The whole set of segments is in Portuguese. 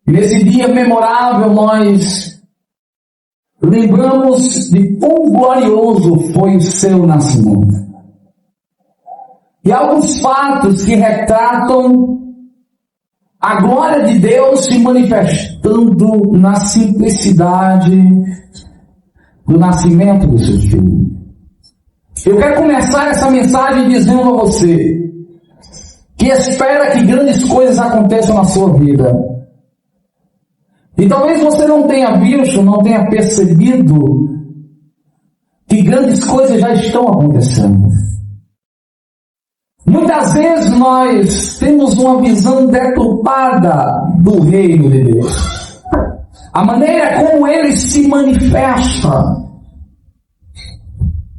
Nesse dia memorável, nós lembramos de quão glorioso foi o seu nascimento. E alguns fatos que retratam a glória de Deus se manifestando na simplicidade do nascimento do seu filho. Eu quero começar essa mensagem dizendo a você que espera que grandes coisas aconteçam na sua vida. E talvez você não tenha visto, não tenha percebido que grandes coisas já estão acontecendo. Muitas vezes nós temos uma visão deturpada do reino de Deus. A maneira como ele se manifesta.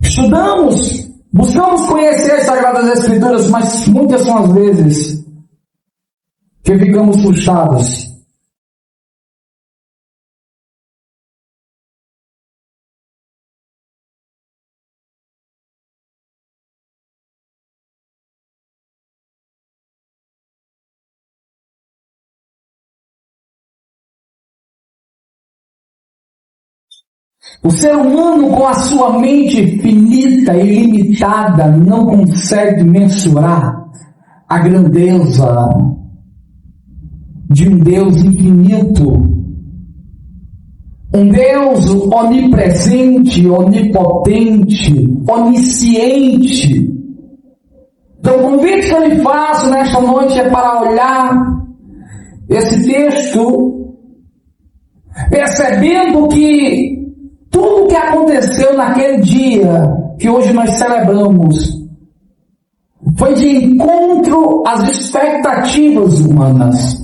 Estudamos, buscamos conhecer as Sagradas Escrituras, mas muitas são as vezes que ficamos frustrados. O ser humano, com a sua mente finita e limitada, não consegue mensurar a grandeza de um Deus infinito. Um Deus onipresente, onipotente, onisciente. Então, o convite que eu lhe faço nesta noite é para olhar esse texto, percebendo que tudo o que aconteceu naquele dia, que hoje nós celebramos, foi de encontro às expectativas humanas.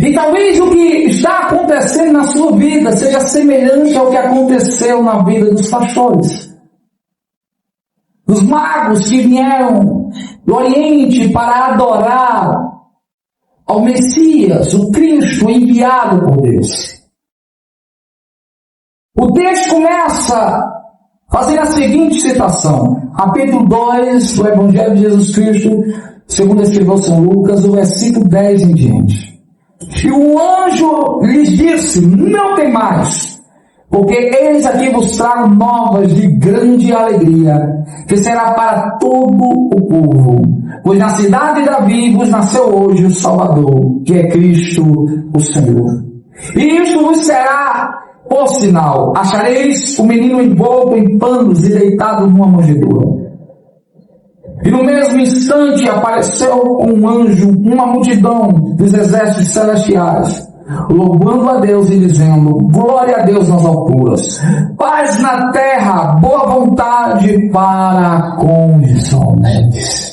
E talvez o que está acontecendo na sua vida seja semelhante ao que aconteceu na vida dos pastores. Os magos que vieram do Oriente para adorar ao Messias, o Cristo enviado por Deus. O texto começa fazendo a seguinte citação, capítulo 2 do Evangelho de Jesus Cristo, segundo escreveu São Lucas, o versículo 10 em diante. E o anjo lhes disse: não tem mais, porque eis aqui vos trago novas de grande alegria, que será para todo o povo, pois na cidade de Davi vos nasceu hoje o Salvador, que é Cristo o Senhor. E isto vos será por sinal: achareis o menino envolto em panos e deitado numa manjedoura. E no mesmo instante apareceu um anjo, uma multidão dos exércitos celestiais, louvando a Deus e dizendo: glória a Deus nas alturas, paz na terra, boa vontade para com os homens.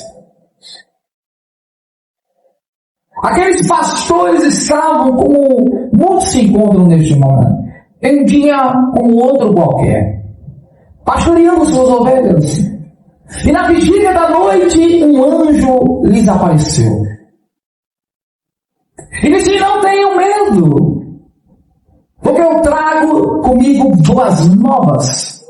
Aqueles pastores estavam como muitos se encontram neste momento, em um dia como outro qualquer, pastoreando suas ovelhas. E na vigília da noite, um anjo lhes apareceu. E disse: não tenham medo, porque eu trago comigo boas novas.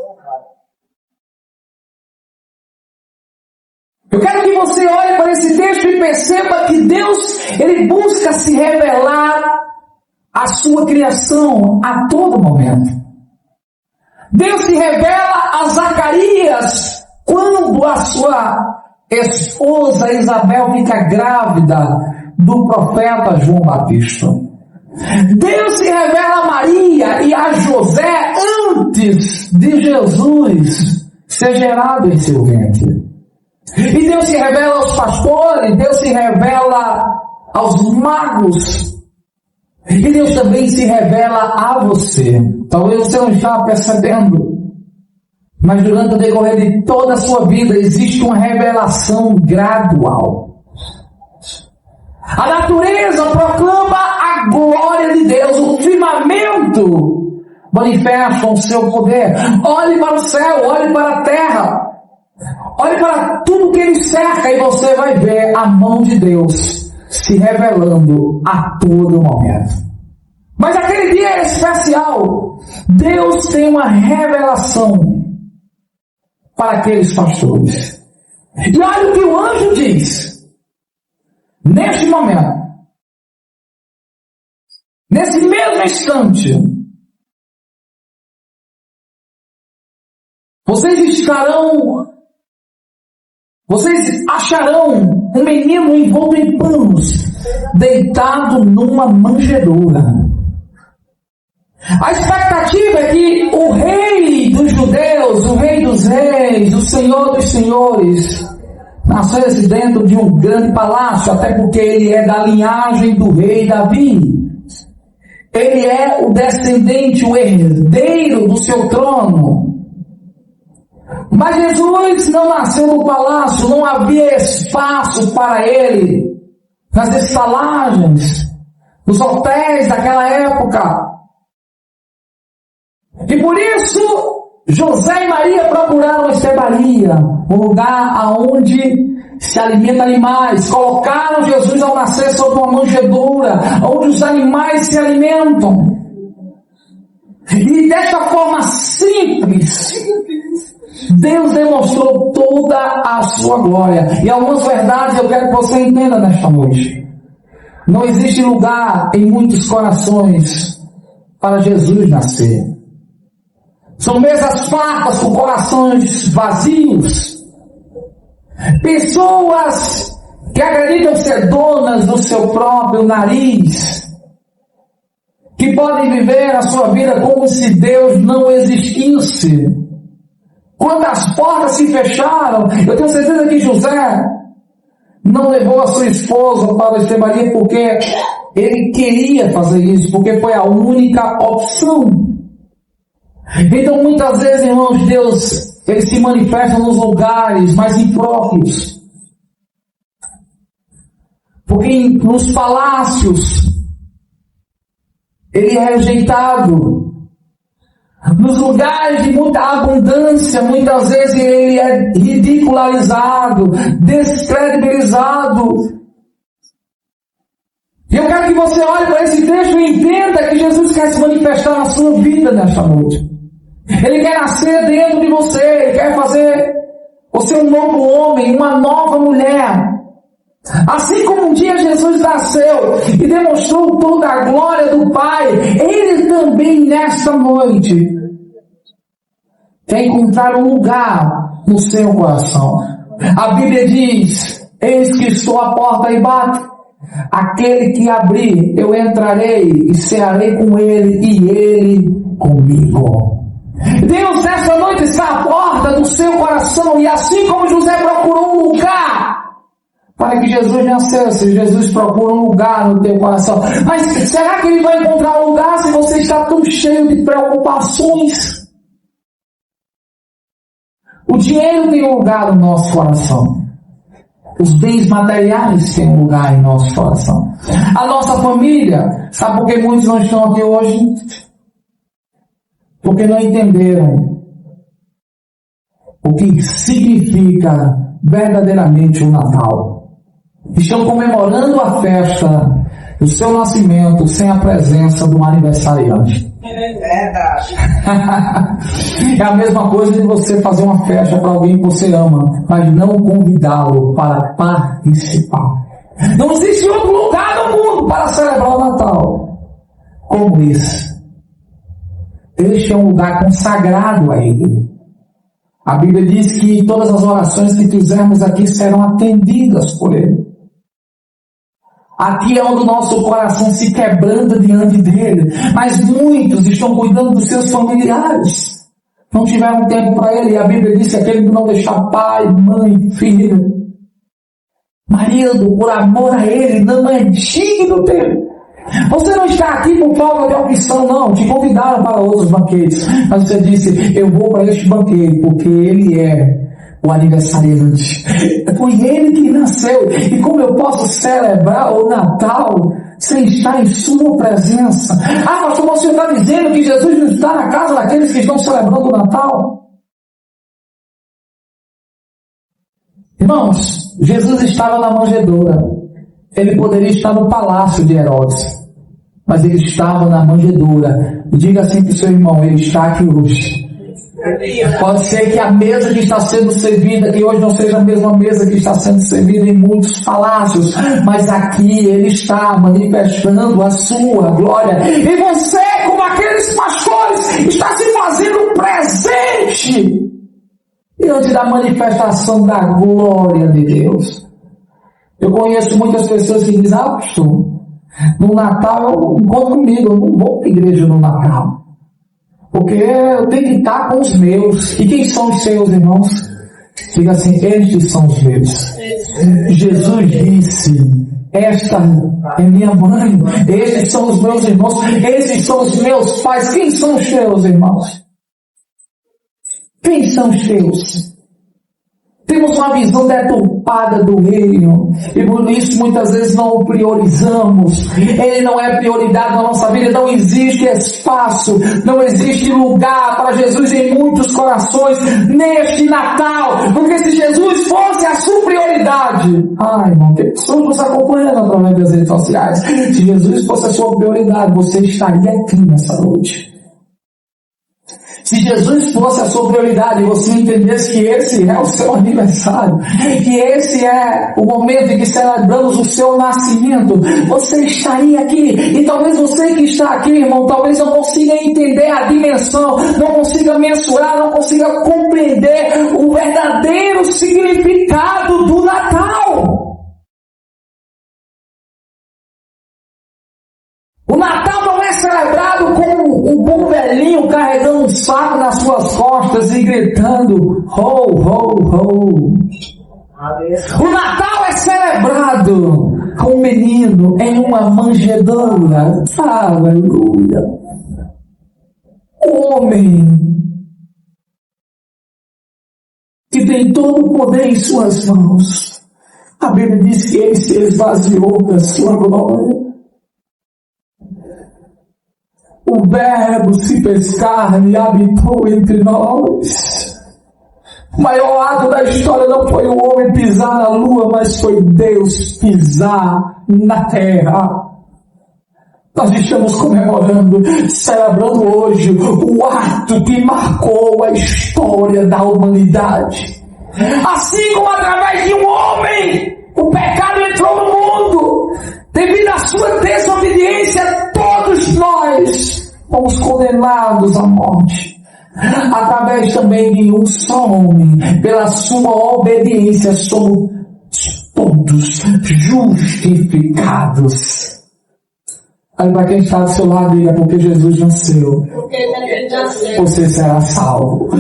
Eu quero que você olhe para esse texto e perceba que Deus, ele busca se revelar à sua criação a todo momento. Deus se revela a Zacarias quando a sua esposa Isabel fica grávida do profeta João Batista. Deus se revela a Maria e a José antes de Jesus ser gerado em seu ventre. E Deus se revela aos pastores, Deus se revela aos magos. E Deus também se revela a você. Talvez você não esteja percebendo, mas durante o decorrer de toda a sua vida existe uma revelação gradual. A natureza proclama a glória de Deus, o firmamento manifesta o seu poder. Olhe para o céu, olhe para a terra, olhe para tudo que ele cerca e você vai ver a mão de Deus se revelando a todo momento. Mas aquele dia é especial. Deus tem uma revelação para aqueles pastores. E olha o que o anjo diz. Neste momento, Nesse mesmo instante, vocês acharão um menino envolto em panos, deitado numa manjedoura. A expectativa é que o rei dos judeus, o rei dos reis, o senhor dos senhores, nascesse dentro de um grande palácio, até porque ele é da linhagem do rei Davi. Ele é o descendente, o herdeiro do seu trono. Mas Jesus não nasceu no palácio, não havia espaço para ele nas estalagens, nos hotéis daquela época. E por isso, José e Maria procuraram Estebaria, um lugar onde se alimentam animais. Colocaram Jesus ao nascer sobre uma manjedoura, onde os animais se alimentam. E desta forma simples, Deus demonstrou toda a sua glória. E algumas verdades eu quero que você entenda nesta noite. Não existe lugar em muitos corações para Jesus nascer. São mesas fartas com corações vazios. Pessoas que acreditam ser donas do seu próprio nariz, que podem viver a sua vida como se Deus não existisse. Quando as portas se fecharam, eu tenho certeza que José não levou a sua esposa para Estebaria porque ele queria fazer isso, porque foi a única opção. Então muitas vezes, irmãos, Deus, ele se manifesta nos lugares mais impróprios. Porque nos palácios ele é rejeitado. Nos lugares de muita abundância, muitas vezes ele é ridicularizado, descredibilizado. E eu quero que você olhe para esse texto e entenda que Jesus quer se manifestar na sua vida nesta noite. Ele quer nascer dentro de você, ele quer fazer você um novo homem, uma nova mulher. Assim como um dia Jesus nasceu e demonstrou toda a glória do Pai, ele também nesta noite quer encontrar um lugar no seu coração. A Bíblia diz: eis que estou à porta e bato. Aquele que abrir, eu entrarei e cearei com ele e ele comigo. Deus nesta noite está à porta do seu coração, e assim como José procurou um lugar para que Jesus nascesse, Jesus procura um lugar no teu coração. Mas será que ele vai encontrar um lugar se você está tão cheio de preocupações? O dinheiro tem um lugar no nosso coração. Os bens materiais têm um lugar em nosso coração. A nossa família, sabe por que muitos não estão aqui hoje? Porque não entenderam o que significa verdadeiramente o Natal. Estão comemorando a festa do seu nascimento sem a presença do aniversariante. É verdade. É a mesma coisa de você fazer uma festa para alguém que você ama, mas não convidá-lo para participar. Não existe outro lugar no mundo para celebrar o Natal como esse. Este é um lugar consagrado a Ele. A Bíblia diz que todas as orações que fizermos aqui serão atendidas por Ele. Aqui é onde o nosso coração se quebranta diante dele. Mas muitos estão cuidando dos seus familiares. Não tiveram tempo para ele. E a Bíblia diz que aquele que não deixar pai, mãe, filho, marido, por amor a ele, não é digno dele. Você não está aqui por falta de opção, não. Te convidaram para outros banquetes. Mas você disse: eu vou para este banquete porque ele é o aniversariante. Foi ele que nasceu. E como eu posso celebrar o Natal sem estar em sua presença? Ah, pastor, você está dizendo que Jesus não está na casa daqueles que estão celebrando o Natal? Irmãos, Jesus estava na manjedoura. Ele poderia estar no palácio de Herodes, mas ele estava na manjedoura. Diga assim para o seu irmão: ele está aqui hoje. Pode ser que a mesa que está sendo servida, que hoje não seja a mesma mesa que está sendo servida em muitos palácios, mas aqui Ele está manifestando a sua glória. E você, como aqueles pastores, está se fazendo presente diante da manifestação da glória de Deus. Eu conheço muitas pessoas que dizem, pastor, no Natal eu encontro comigo, eu não vou para a igreja no Natal. Porque eu tenho que estar com os meus. E quem são os seus, irmãos? Diga assim, estes são os meus. Jesus disse, esta é minha mãe, estes são os meus irmãos, esses são os meus pais. Quem são os seus, irmãos? Quem são os seus? Temos uma visão deturpada do reino e por isso muitas vezes não o priorizamos. Ele não é prioridade na nossa vida. Não existe espaço, não existe lugar para Jesus em muitos corações neste Natal. Porque se Jesus fosse a sua prioridade, irmão, tem pessoas nos acompanhando através das redes sociais. Se Jesus fosse a sua prioridade, você estaria aqui nessa noite. Se Jesus fosse a sua prioridade e você entendesse que esse é o seu aniversário, que esse é o momento em que celebramos o seu nascimento, você estaria aqui. E talvez você que está aqui, irmão, talvez não consiga entender a dimensão, não consiga mensurar, não consiga compreender o verdadeiro significado do Natal. O Natal não é celebrado com um bom velhinho carregando um saco nas suas costas e gritando ho, ho, ho. O Natal é celebrado com um menino em uma manjedoura. Aleluia. O homem que tem todo o poder em suas mãos. A Bíblia diz que ele se esvaziou da sua glória. O Verbo se fez carne e habitou entre nós. O maior ato da história não foi o homem pisar na lua, mas foi Deus pisar na terra. Nós estamos comemorando, celebrando hoje o ato que marcou a história da humanidade. Assim como através de um homem, o pecado entrou no mundo. Devido à sua desobediência, todos nós fomos condenados à morte. Através também de um só homem, pela sua obediência, somos todos justificados. Aí para quem está do seu lado, diga, porque Jesus nasceu, você será salvo.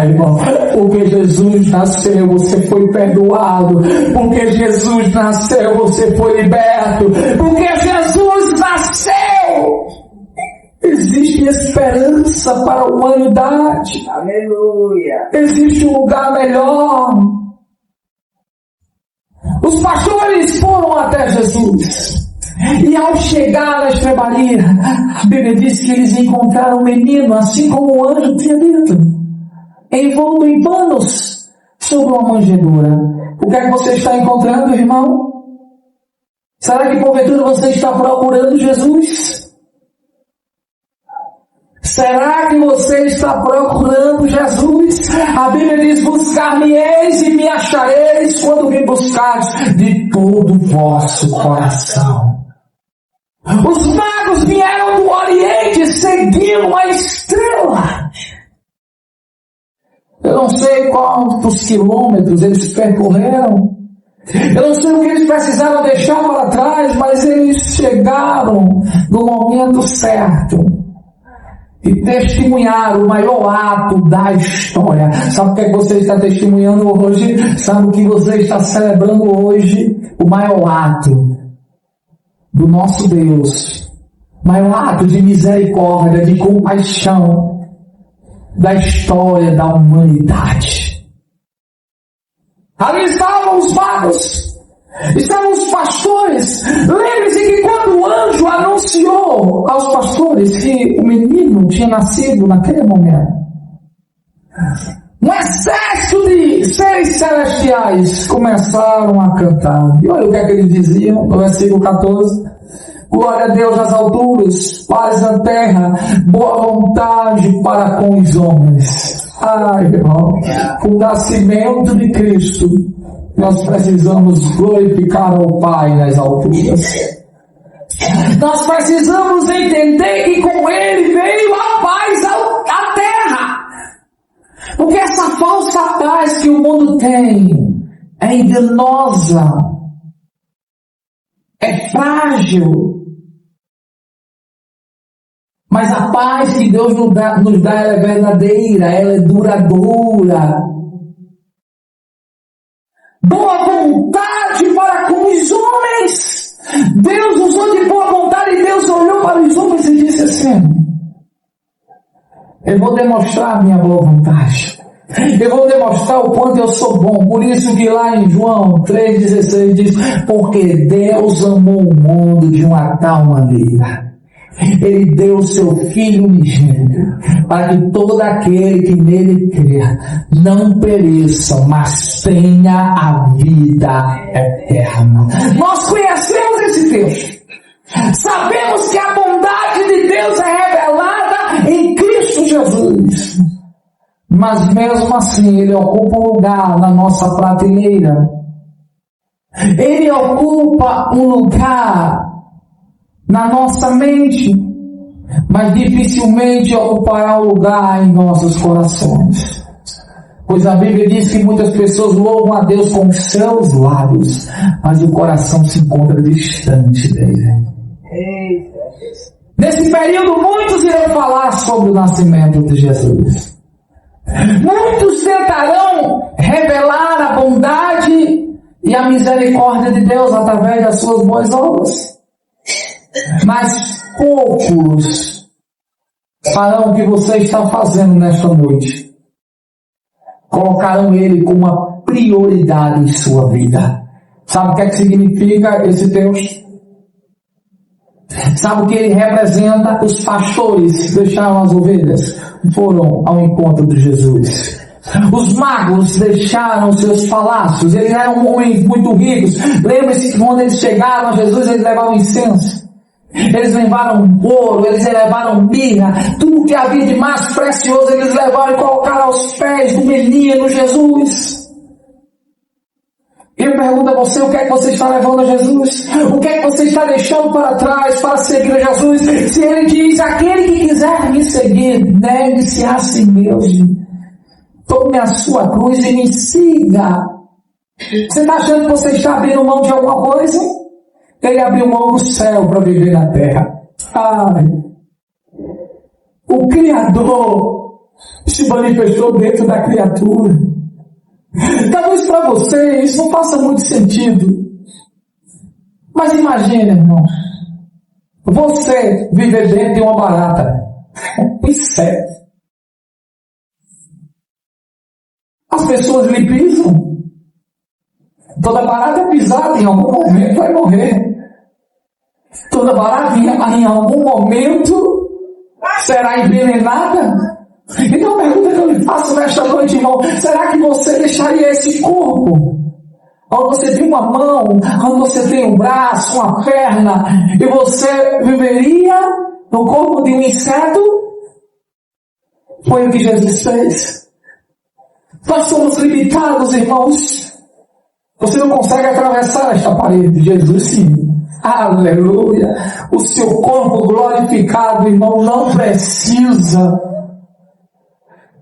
Irmão, porque Jesus nasceu, você foi perdoado. Porque Jesus nasceu, você foi liberto. Porque Jesus nasceu, existe esperança para a humanidade. Aleluia. Existe um lugar melhor. Os pastores foram até Jesus. E ao chegar na estrebaria, a Bíblia diz que eles encontraram um menino, assim como o anjo tinha dito, envolto em panos sobre uma manjedoura. O que é que você está encontrando, irmão? Será que porventura você está procurando Jesus? Será que você está procurando Jesus? A Bíblia diz, buscar-me-eis e me achareis quando me buscares de todo o vosso coração. Os magos vieram do Oriente seguindo a estrela. Eu não sei quantos quilômetros eles percorreram. Eu não sei o que eles precisaram deixar para trás, mas eles chegaram no momento certo e testemunharam o maior ato da história. Sabe o que é que você está testemunhando hoje? Sabe o que você está celebrando hoje? O maior ato do nosso Deus, maior ato de misericórdia, de compaixão da história da humanidade. Ali estavam os magos, estavam os pastores. Lembre-se que quando o anjo anunciou aos pastores que o menino tinha nascido naquele momento, um exército de seres celestiais começaram a cantar. E olha o que é que eles diziam no versículo 14. Glória a Deus nas alturas, paz na terra, boa vontade para com os homens. Irmão, com o nascimento de Cristo, nós precisamos glorificar ao Pai nas alturas. Nós precisamos entender que com Ele veio a paz à terra. Porque essa falsa paz que o mundo tem é enganosa, é frágil. Mas a paz que Deus nos dá, ela é verdadeira, ela é duradoura. Boa vontade para com os homens. Deus usou de boa vontade e Deus olhou para os homens e disse assim: eu vou demonstrar a minha boa vontade. Eu vou demonstrar o quanto eu sou bom. Por isso que lá em João 3,16 diz: porque Deus amou o mundo de uma tal maneira. Ele deu o seu Filho unigênito, para que todo aquele que nele crer não pereça, mas tenha a vida eterna. Nós conhecemos esse texto. Sabemos que a bondade de Deus é revelada em Cristo Jesus. Mas mesmo assim, Ele ocupa um lugar na nossa prateleira. Ele ocupa um lugar na nossa mente, mas dificilmente ocupará um lugar em nossos corações. Pois a Bíblia diz que muitas pessoas louvam a Deus com seus lábios, mas o coração se encontra distante dele. Nesse período, muitos irão falar sobre o nascimento de Jesus. Muitos tentarão revelar a bondade e a misericórdia de Deus através das suas boas obras. Mas poucos farão o que você está fazendo nesta noite. Colocarão Ele como uma prioridade em sua vida. Sabe o que é que significa esse texto? Sabe o que ele representa? Os pastores deixaram as ovelhas, foram ao encontro de Jesus. Os magos deixaram seus palácios, eles eram homens muito ricos. Lembre-se que quando eles chegaram a Jesus, eles levavam incenso. Eles levaram ouro, eles levaram mirra, tudo que havia de mais precioso eles levaram e colocaram aos pés do menino Jesus. Eu pergunto a você: o que é que você está levando a Jesus? O que é que você está deixando para trás para seguir a Jesus? Se Ele diz: aquele que quiser me seguir, negue-se a si mesmo, tome a sua cruz e me siga. Você está achando que você está abrindo mão de alguma coisa? Ele abriu mão do céu para viver na terra. O Criador se manifestou dentro da criatura. Talvez para você isso não faça muito sentido. Mas imagine, irmão, você viver dentro de uma barata. Inseto. As pessoas lhe pisam. Toda barata é pisada, em algum momento vai morrer. Toda barata em algum momento será envenenada. Então a pergunta que eu lhe faço nesta noite, irmão: será que você deixaria esse corpo, onde você tem uma mão, onde você tem um braço, uma perna, e você viveria no corpo de um inseto? Foi o que Jesus fez. Nós somos limitados, irmãos. Você não consegue atravessar esta parede. Jesus sim. Aleluia. O seu corpo glorificado, irmão, não precisa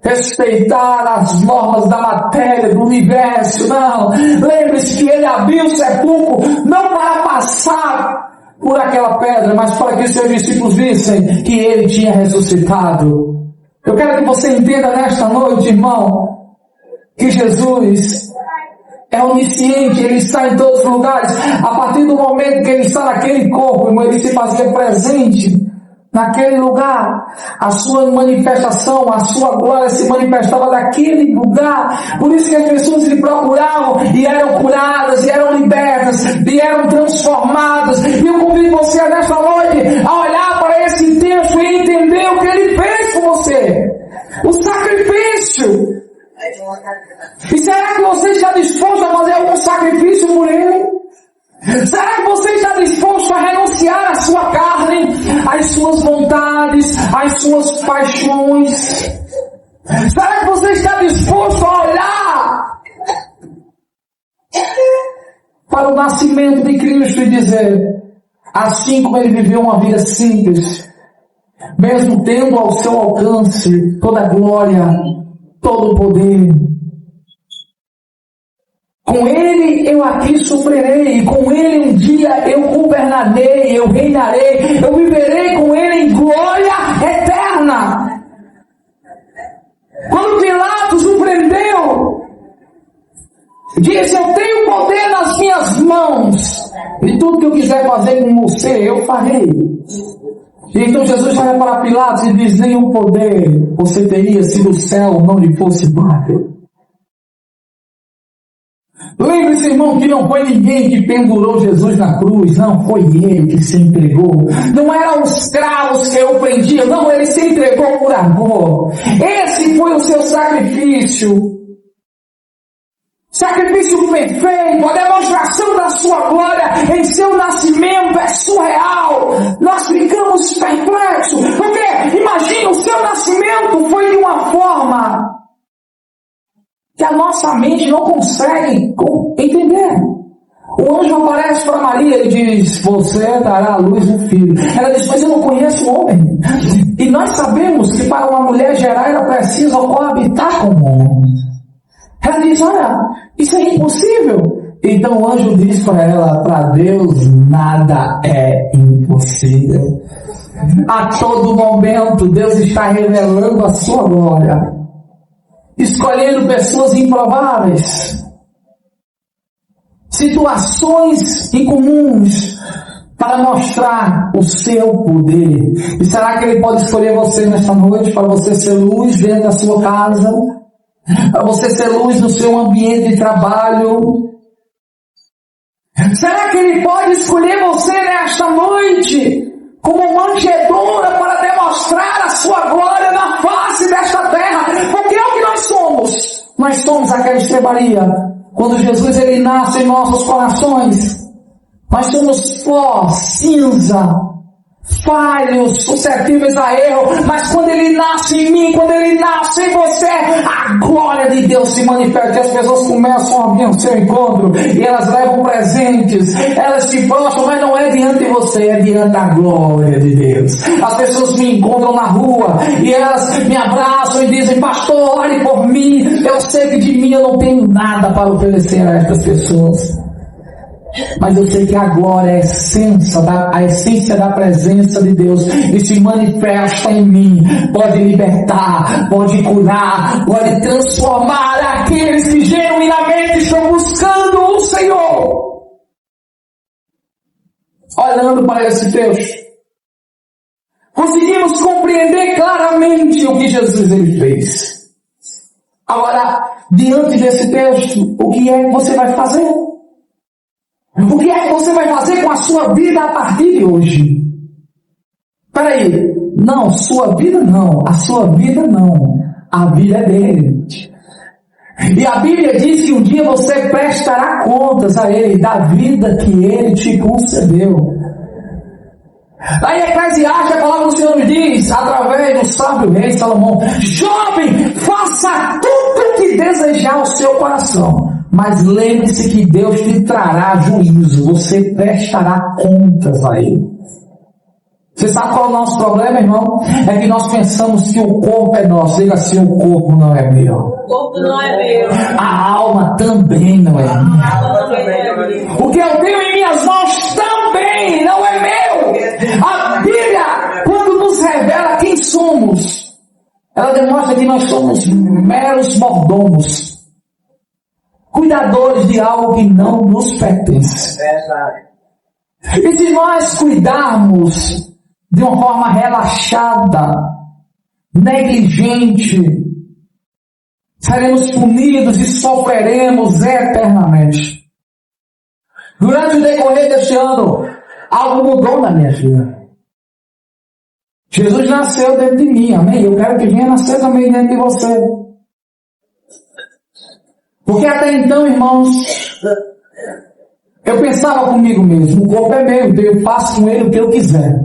respeitar as normas da matéria, do universo, não. Lembre-se que Ele abriu o sepulcro não para passar por aquela pedra, mas para que os seus discípulos vissem que Ele tinha ressuscitado. Eu quero que você entenda nesta noite, irmão, que Jesus é onisciente, Ele está em todos os lugares. A partir do momento que Ele está naquele corpo, irmão, Ele se fazia presente naquele lugar. A sua manifestação, a sua glória se manifestava naquele lugar. Por isso que as pessoas lhe procuravam e eram curadas, e eram libertas, e eram transformadas. E eu convido você nesta noite a olhar para esse texto e entender o que Ele fez com você. O sacrifício. E será que você está disposto a fazer algum sacrifício por Ele? Será que você está disposto a renunciar à sua carne, às suas vontades, às suas paixões? Será que você está disposto a olhar para o nascimento de Cristo e dizer, assim como ele viveu uma vida simples, mesmo tendo ao seu alcance toda a glória, todo o poder, com ele eu aqui sofrerei, com ele um dia eu governarei, eu reinarei, eu viverei com ele em glória eterna. Quando Pilatos o prendeu, disse, eu tenho poder nas minhas mãos, e tudo que eu quiser fazer com você, eu farei. E então Jesus vai para Pilatos e diz, nenhum poder você teria se do céu não lhe fosse dado. Lembre-se, irmão, que não foi ninguém que pendurou Jesus na cruz, não, foi ele que se entregou. Não eram os cravos que o prendiam, não, ele se entregou por amor. Esse foi o seu sacrifício. Sacrifício perfeito, a demonstração da sua glória em seu nascimento é surreal. Nós ficamos perplexos, porque imagina, o seu nascimento foi de uma forma que a nossa mente não consegue entender. O anjo aparece para Maria e diz, você dará à luz um filho. Ela diz, mas eu não conheço o homem. E nós sabemos que para uma mulher gerar era preciso coabitar com o homem. Ela diz, olha, isso é impossível. Então o anjo diz para ela, para Deus nada é impossível. A todo momento Deus está revelando a sua glória, escolhendo pessoas improváveis, situações incomuns, para mostrar o seu poder. E será que Ele pode escolher você nesta noite para você ser luz dentro da sua casa? Para você ser luz no seu ambiente de trabalho? Será que Ele pode escolher você nesta noite como manjedora para demonstrar a sua glória na face desta terra? Porque é o que nós somos. Nós somos aquela estrebaria. Quando Jesus ele nasce em nossos corações, nós somos pó, cinza, falhos, suscetíveis a erro, mas quando ele nasce em mim, quando ele nasce em você, a glória de Deus se manifesta, e as pessoas começam a vir ao seu encontro, e elas levam presentes, elas se prostram, mas não é diante de você, é diante da glória de Deus. As pessoas me encontram na rua, e elas me abraçam e dizem, pastor, ore por mim, eu sei que de mim eu não tenho nada para oferecer a estas pessoas. Mas eu sei que a glória é a essência da presença de Deus e se manifesta em mim. Pode libertar, pode curar, pode transformar aqueles que genuinamente estão buscando o Senhor. Olhando para esse texto, conseguimos compreender claramente o que Jesus ele fez. Agora, diante desse texto, o que é que você vai fazer? O que é que você vai fazer com a sua vida a partir de hoje? Peraí, não, sua vida não, a sua vida não, a vida é dele. E a Bíblia diz que um dia você prestará contas a ele da vida que ele te concedeu. Aí Eclesiastes, a palavra do Senhor nos diz, através do sábio rei Salomão, jovem, faça tudo o que desejar o seu coração. Mas lembre-se que Deus te trará juízo, você prestará contas a Ele. Você sabe qual é o nosso problema, irmão? É que nós pensamos que o corpo é nosso. Diga assim, o corpo não é meu. O corpo não é meu. A alma também não é minha. O que eu tenho em minhas mãos também não é meu. A Bíblia, quando nos revela quem somos, ela demonstra que nós somos meros mordomos, cuidadores de algo que não nos pertence. E se nós cuidarmos de uma forma relaxada, negligente, seremos punidos e sofreremos eternamente. Durante o decorrer deste ano, algo mudou na minha vida. Jesus nasceu dentro de mim, amém? Eu quero que venha nascer também dentro de você. Porque até então, irmãos, eu pensava comigo mesmo, o corpo é meu, eu faço com ele o que eu quiser.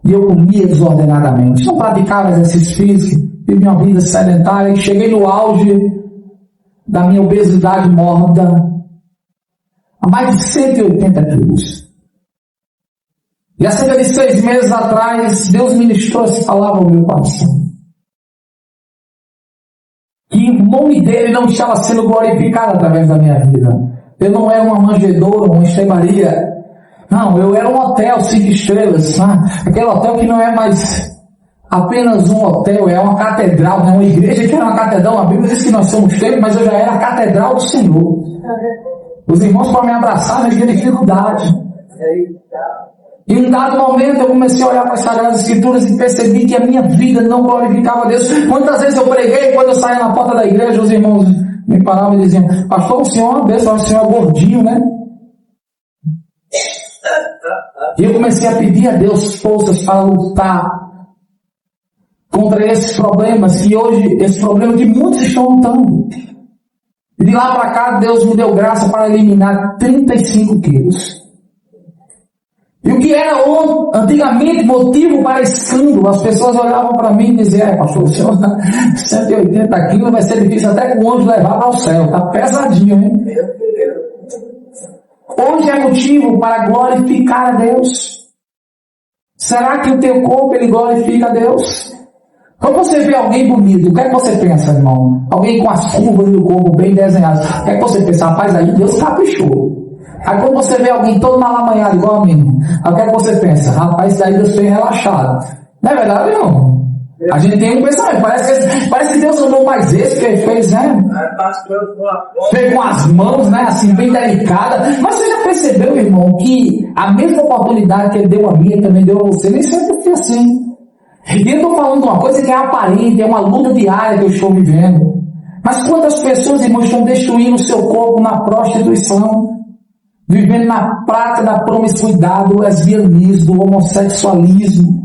E eu comia desordenadamente, não praticava exercício físico, vivi uma vida sedentária, e cheguei no auge da minha obesidade mórbida, a mais de 180 quilos. E há cerca de 6 meses atrás, Deus ministrou essa palavra ao meu coração. Que o nome dele não estava sendo glorificado através da minha vida. Eu não era uma manjedoura, uma estrebaria. Não, eu era um hotel 5 estrelas. Aquele hotel que não é mais apenas um hotel, é uma catedral, né? Uma igreja que era uma catedral. A Bíblia diz que nós somos templos, mas eu já era a catedral do Senhor. Os irmãos para me abraçar na minha dificuldade. E em um dado momento eu comecei a olhar para as Sagradas Escrituras e percebi que a minha vida não glorificava a Deus. Quantas vezes eu preguei, quando eu saía na porta da igreja, os irmãos me paravam e diziam: pastor, o senhor é uma bênção, o senhor é gordinho, né? E eu comecei a pedir a Deus forças para lutar contra esses problemas, que hoje, esse problema que muitos estão lutando. E de lá para cá, Deus me deu graça para eliminar 35 quilos. E o que era antigamente motivo para escândalo, as pessoas olhavam para mim e diziam: pastor, o senhor 180 quilos vai ser difícil até com o anjo levar para o céu, está pesadinho, hein? Hoje é motivo para glorificar a Deus. Será que o teu corpo ele glorifica a Deus? Quando você vê alguém bonito, o que é que você pensa, irmão? Alguém com as curvas do corpo bem desenhadas, o que é que você pensa? Rapaz, aí Deus caprichou. Aí quando você vê alguém todo malamanhado igual a mim, aí o que é que você pensa? Rapaz, daí Deus foi relaxado. Não é verdade, não? A gente tem um pensamento, parece que Deus amou mais esse que ele fez, né? Fez com as mãos, né? Assim, bem delicada. Mas você já percebeu, irmão, que a mesma oportunidade que ele deu a mim, ele também deu a você, nem sempre foi assim. E eu estou falando de uma coisa que é aparente, é uma luta diária que eu estou vivendo. Mas quantas pessoas, irmão, estão destruindo o seu corpo na prostituição? Vivendo na prática da promiscuidade, do lesbianismo, do homossexualismo.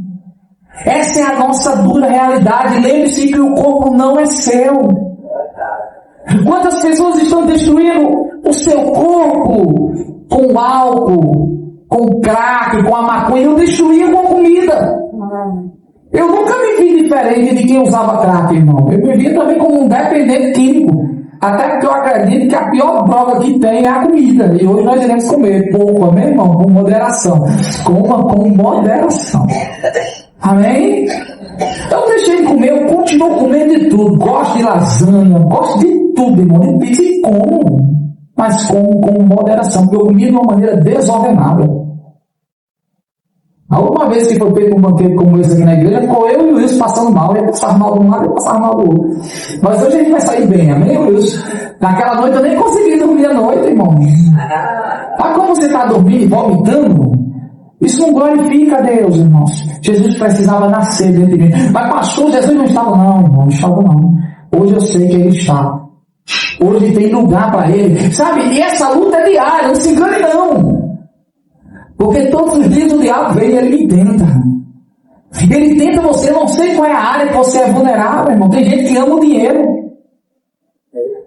Essa é a nossa dura realidade. Lembre-se que o corpo não é seu. Quantas pessoas estão destruindo o seu corpo com álcool, com crack, com a maconha? Eu destruía com comida. Eu nunca me vi diferente de quem usava crack, irmão. Eu me via também como um dependente químico. Até porque eu acredito que a pior droga que tem é a comida. E hoje nós iremos comer pouco, amém, irmão? Com moderação. Coma com moderação. Amém? Eu deixei de comer, eu continuo comendo de tudo. Gosto de lasanha, gosto de tudo, irmão. De pizza e como. Mas como com moderação, porque eu comi de uma maneira desordenada. A última vez que foi feito um banquete como esse aqui na igreja, ficou eu e o Wilson passando mal. Eu passava mal de um lado e eu passava mal do outro. Mas hoje a gente vai sair bem, amém, Wilson? Naquela noite eu nem consegui dormir à noite, irmão. Mas como você está dormindo e vomitando, isso não glorifica a Deus, irmãos. Jesus precisava nascer dentro de mim. Mas pastor, Jesus não estava, não, irmão, não estava não. Hoje eu sei que ele está. Hoje tem lugar para ele. Sabe, e essa luta é diária, não se engane não. Porque todos os dias o diabo vem e ele me tenta. Ele tenta você, não sei qual é a área que você é vulnerável, irmão. Tem gente que ama o dinheiro.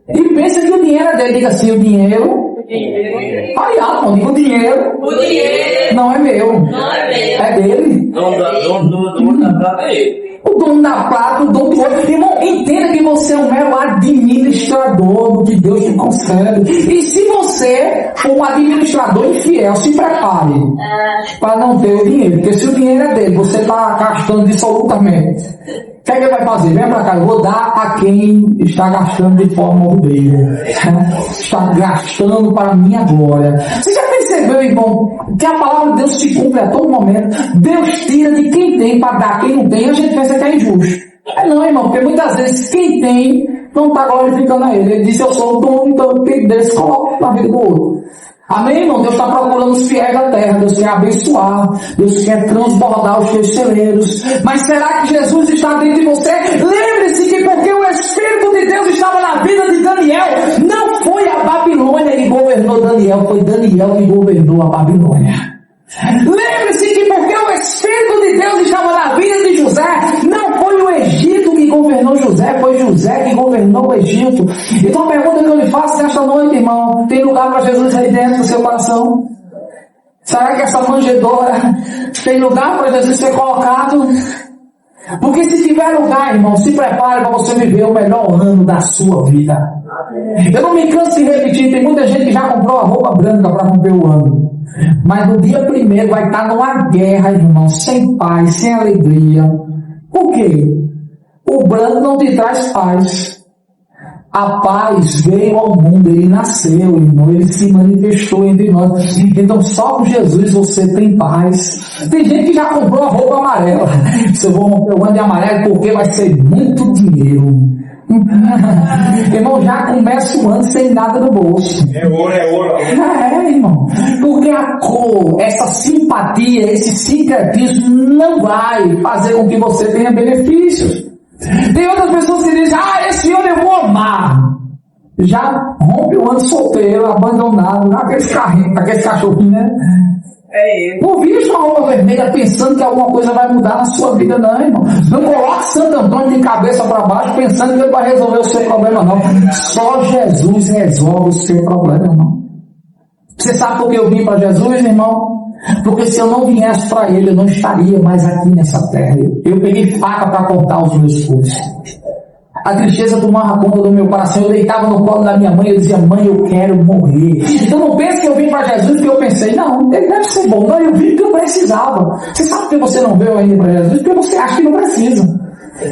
E pensa que o dinheiro é dele. Diga assim, o dinheiro... Aí, irmão, diga o dinheiro não é meu. Não é meu. É dele. O dono da prata é ele. O dono da prata, o dono do ouro. Irmão, entenda que você é um mero administrador do que Deus te concede. E se você for um administrador infiel, se prepare para não ter o dinheiro. Porque se o dinheiro é dele, você está gastando absolutamente. O que é que ele vai fazer? Vem para cá, eu vou dar a quem está gastando de forma ordeira. Está gastando para a minha glória. Você já percebeu, irmão, que a palavra de Deus se cumpre a todo momento? Deus tira de quem tem para dar a quem não tem, a gente pensa que é injusto. É não, irmão, porque muitas vezes quem tem não está glorificando a ele. Ele disse, eu sou o dono, então quem Deus coloca na vida do outro. Amém, irmão? Deus está procurando os fiéis da terra. Deus quer abençoar. Deus quer transbordar os teus celeiros. Mas será que Jesus está dentro de você? Lembre-se que porque o Espírito de Deus estava na vida de Daniel, não foi a Babilônia que governou Daniel, foi Daniel que governou a Babilônia. Lembre-se que porque o Espírito de Deus estava na vida de José, não foi o Egito que governou José, foi José que governou o Egito. Então a pergunta que eu lhe faço nesta noite, irmão, tem lugar para Jesus aí dentro do seu coração? Será que essa manjedoura tem lugar para Jesus ser colocado? Porque se tiver lugar, irmão, se prepare para você viver o melhor ano da sua vida. Eu não me canso de repetir, tem muita gente que já comprou a roupa branca para romper o ano. Mas no dia 1º vai estar numa guerra, irmão, sem paz, sem alegria. Por quê? O branco não te traz paz. A paz veio ao mundo, ele nasceu, irmão, ele se manifestou entre nós. Então só com Jesus você tem paz. Tem gente que já comprou a roupa amarela. Se eu vou romper o ano de amarelo porque vai ser muito dinheiro. Irmão, já começa o ano sem nada no bolso. É ouro, é ouro. Irmão. Porque a cor, essa simpatia, esse sincretismo não vai fazer com que você tenha benefícios. Tem outras pessoas que dizem, esse ano eu vou amar. Já rompe o ano solteiro, abandonado, aqueles carrinhos, aqueles cachorrinhos, né? Não viste uma roupa vermelha pensando que alguma coisa vai mudar na sua vida, não, irmão. Não coloque Santo Antônio de cabeça para baixo pensando que ele vai resolver o seu problema, não. Só Jesus resolve o seu problema, irmão. Você sabe por que eu vim para Jesus, irmão? Porque se eu não viesse para ele, eu não estaria mais aqui nessa terra. Eu peguei faca para cortar os meus pulsos. A tristeza tomava conta do meu coração. Eu deitava no colo da minha mãe e eu dizia, mãe, eu quero morrer. Então não pense que eu vim para Jesus porque eu pensei, não, ele deve ser bom. Não, eu vim porque eu precisava. Você sabe por que você não veio ainda para Jesus? Porque você acha que não precisa.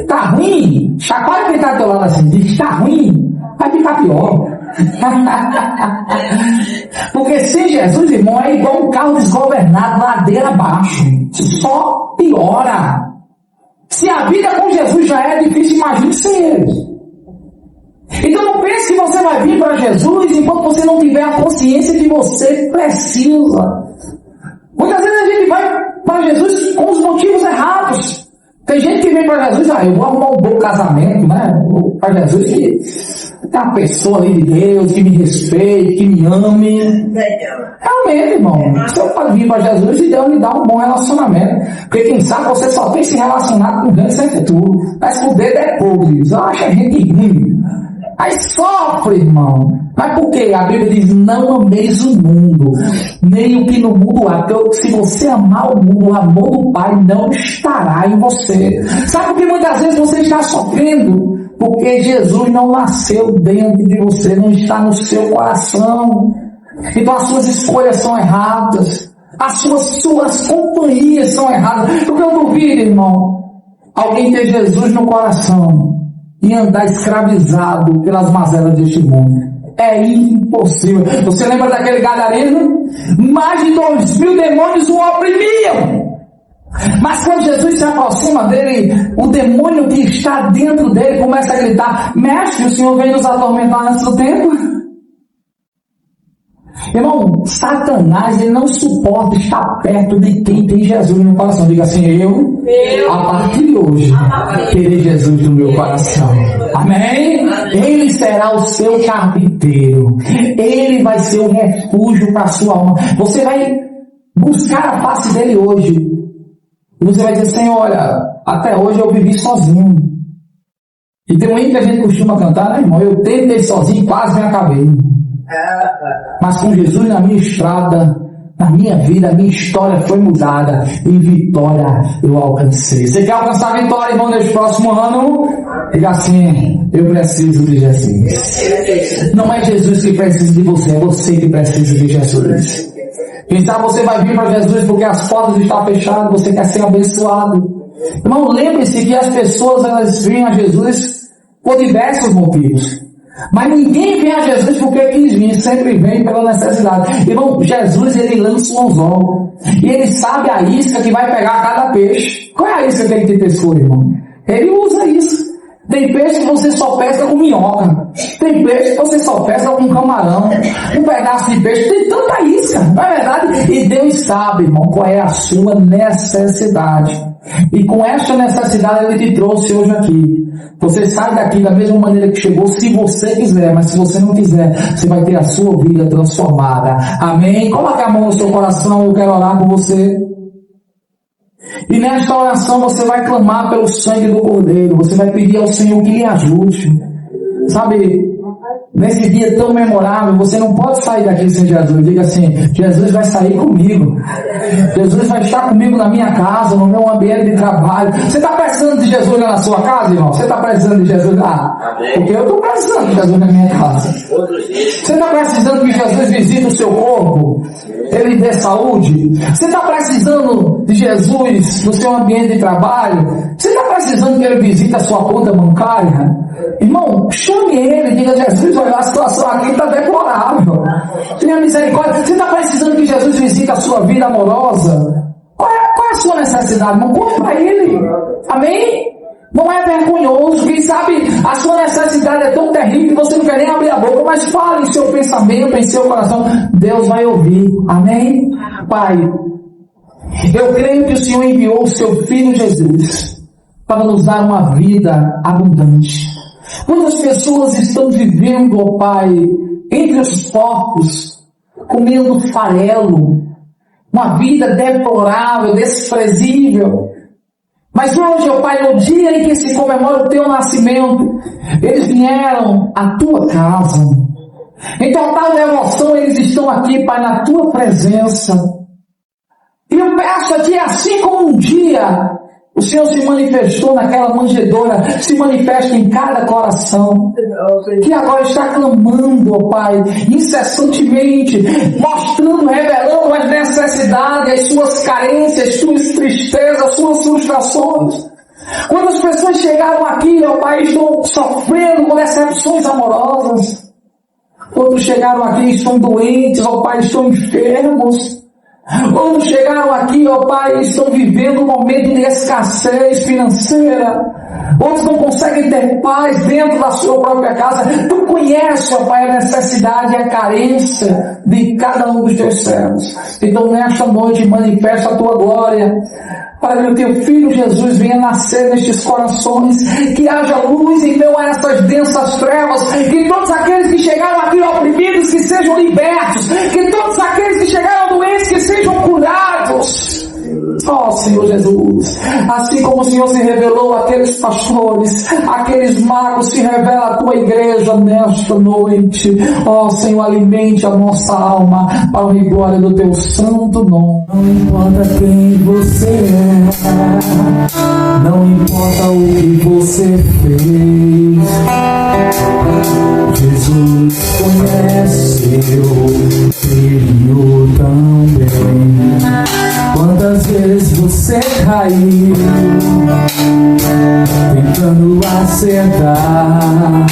Tá ruim? Chacoalha quem está do teu lado assim, diz, tá ruim? Vai ficar pior. Porque sem Jesus, irmão, é igual um carro desgovernado, ladeira abaixo. Só piora. Se a vida com Jesus já é difícil, imagine sem ele. Então não pense que você vai vir para Jesus enquanto você não tiver a consciência que você precisa. Muitas vezes a gente vai para Jesus com os motivos errados. Tem gente que vem para Jesus, eu vou arrumar um bom casamento, né? Para Jesus que tem uma pessoa ali de Deus, que me respeite, que me ame. Realmente, irmão, você pode vir para Jesus e Deus lhe dá um bom relacionamento. Porque quem sabe você só tem se relacionado com Deus sem futuro. Mas o dedo é podre, eu acho a gente ruim. Aí sofre, irmão. Mas por quê? A Bíblia diz, não ameis o mundo, nem o que no mundo há. Porque se você amar o mundo, o amor do Pai não estará em você. Sabe por que muitas vezes você está sofrendo? Porque Jesus não nasceu dentro de você, não está no seu coração. Então as suas escolhas são erradas. As suas companhias são erradas. Porque eu duvido, irmão, alguém ter Jesus no coração e andar escravizado pelas mazelas deste mundo. É impossível. Você lembra daquele gadareno? Mais de 2.000 demônios o oprimiam. Mas quando Jesus se aproxima dele, o demônio que está dentro dele começa a gritar, mestre, o Senhor veio nos atormentar antes do tempo? Irmão, Satanás, ele não suporta estar perto de quem tem Jesus no coração. Diga assim, eu a partir de hoje, terei Jesus no meu coração. Amém? Ele será o seu carpinteiro. Ele vai ser o refúgio para a sua alma. Você vai buscar a face dele hoje. E você vai dizer, Senhor, olha, até hoje eu vivi sozinho. E tem um hino que a gente costuma cantar, né, irmão? Eu tentei sozinho e quase me acabei. Mas com Jesus na minha estrada, na minha vida, a minha história foi mudada. E vitória eu alcancei. Você quer alcançar a vitória, irmão, neste próximo ano? Diga assim, eu preciso de Jesus. Não é Jesus que precisa de você, é você que precisa de Jesus. Quem sabe você vai vir para Jesus porque as portas estão fechadas, você quer ser abençoado. Irmão, lembre-se que as pessoas, elas vêm a Jesus por diversos motivos. Mas ninguém vem a Jesus porque quis vir, sempre vem pela necessidade. Irmão, Jesus, ele lança um anzol. E ele sabe a isca que vai pegar cada peixe. Qual é a isca que ele tem pescoço, irmão? Ele usa isso. Tem peixe que você só pesca com minhoca. Tem peixe que você só pesca com camarão. Um pedaço de peixe. Tem tanta isca, não é verdade? E Deus sabe, irmão, qual é a sua necessidade. E com esta necessidade ele te trouxe hoje aqui. Você sai daqui da mesma maneira que chegou, se você quiser. Mas se você não quiser, você vai ter a sua vida transformada. Amém? Coloque a mão no seu coração, eu quero orar com você. E nesta oração você vai clamar pelo sangue do Cordeiro. Você vai pedir ao Senhor que lhe ajude. Sabe, nesse dia tão memorável, você não pode sair daqui sem Jesus. Diga assim: Jesus vai sair comigo. Jesus vai estar comigo na minha casa, no meu ambiente de trabalho. Você está precisando de Jesus lá na sua casa, irmão? Você está precisando de Jesus lá? Porque eu estou precisando de Jesus na minha casa. Você está precisando que Jesus visite o seu corpo? Ele dê saúde? Você está precisando de Jesus no seu ambiente de trabalho? Você está precisando que Ele visite a sua conta bancária? Irmão, chame Ele, diga: Jesus, olha, a situação aqui está deplorável. Tenha misericórdia. Você está precisando que Jesus visite a sua vida amorosa? Qual é a sua necessidade, irmão? Conta para Ele. Amém? Não é vergonhoso. Quem sabe a sua necessidade é tão terrível que você não quer nem abrir a boca, mas fale em seu pensamento, em seu coração. Deus vai ouvir. Amém? Pai, eu creio que o Senhor enviou o seu Filho Jesus para nos dar uma vida abundante. Muitas pessoas estão vivendo, ó Pai, entre os porcos, comendo farelo, uma vida deplorável, desprezível. Mas hoje, ó Pai, no dia em que se comemora o teu nascimento, eles vieram à tua casa. Em total devoção, eles estão aqui, Pai, na tua presença. E eu peço a Ti, assim como um dia o Senhor se manifestou naquela manjedoura, se manifesta em cada coração, que agora está clamando, ó Pai, incessantemente, mostrando, revelando as necessidades, as suas carências, as suas tristezas, as suas frustrações. Quando as pessoas chegaram aqui, ó Pai, estão sofrendo com decepções amorosas. Quando chegaram aqui, estão doentes, ó Pai, estão enfermos. Quando chegaram aqui, ó Pai, estão vivendo um momento de escassez financeira. Outros não conseguem ter paz dentro da sua própria casa. Tu conheces, ó Pai, a necessidade e a carência de cada um dos teus servos. Então, nesta noite, manifesta a tua glória. Para que o teu Filho Jesus venha nascer nestes corações, que haja luz em meio a essas densas trevas, que todos aqueles que chegaram aqui oprimidos, que sejam libertos, que todos aqueles que chegaram doentes, que sejam curados. Ó Senhor Jesus, assim como o Senhor se revelou àqueles pastores, àqueles magos, se revela a tua igreja nesta noite. Ó Senhor, alimente a nossa alma para a glória do teu santo nome. Não importa quem você é, não importa o que você fez, Jesus conhece o filho tão bem. Quantas vezes você caiu tentando acertar,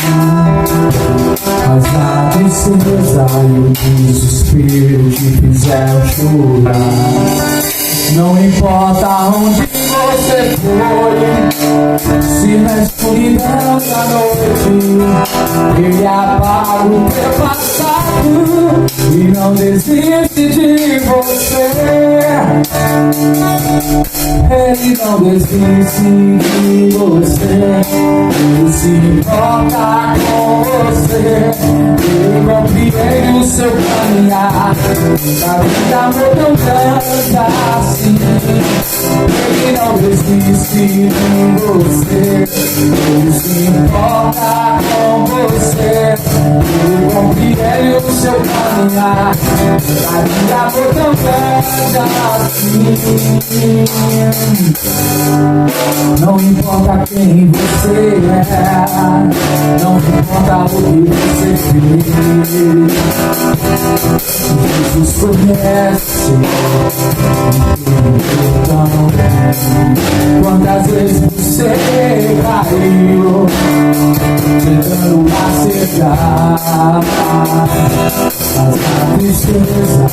mas a tristeza e o desespero te fizeram chorar. Não importa onde você foi, se na escuridão da noite Ele apaga o teu passado e não desiste de você. Ele não desiste de você. Ele se importa com você. Ele compreende o seu caminhar. Da vida amor tão grande assim. Ele não desiste de você. Ele se importa com você. Ele compreende o seu caminhar. Da vida amor tão grande assim. Não importa quem você é, não importa o que você fez, Jesus conhece tão bem. Quantas vezes você caiu tentando acertar, mas a tristeza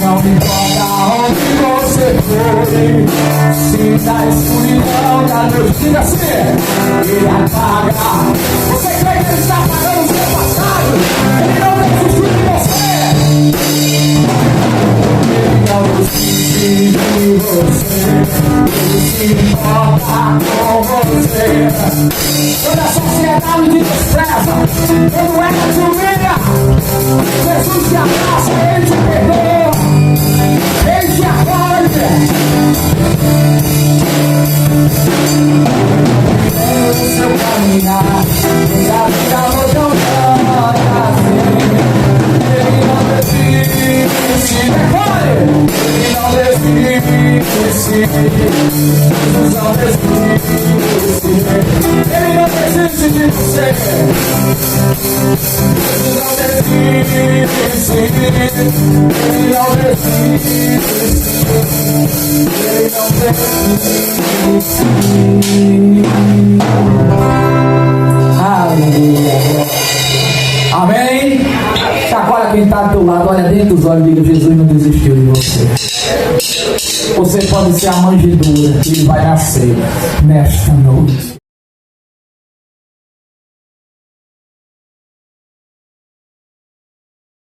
não importa onde você foi, se na escuridão da noite, diga assim, Ele apaga. Você crê que Ele está apagando o seu passado? Ele não desistiu de você. Ele não desiste de você. Ele se importa com você. Quando a sociedade te despreza, quando ela te humilha, Jesus te abraça, Ele te perdoa, Ele te acolhe. desiste. Jesus não desiste. Ele não desiste de você. Jesus não desiste. Ele não desiste. Ele não desiste. Aleluia. Amém? Chacoalha quem está do teu lado, olha dentro dos olhos e diga: Jesus não desistiu de você. Você pode ser a manjedoura que ele vai nascer nesta noite.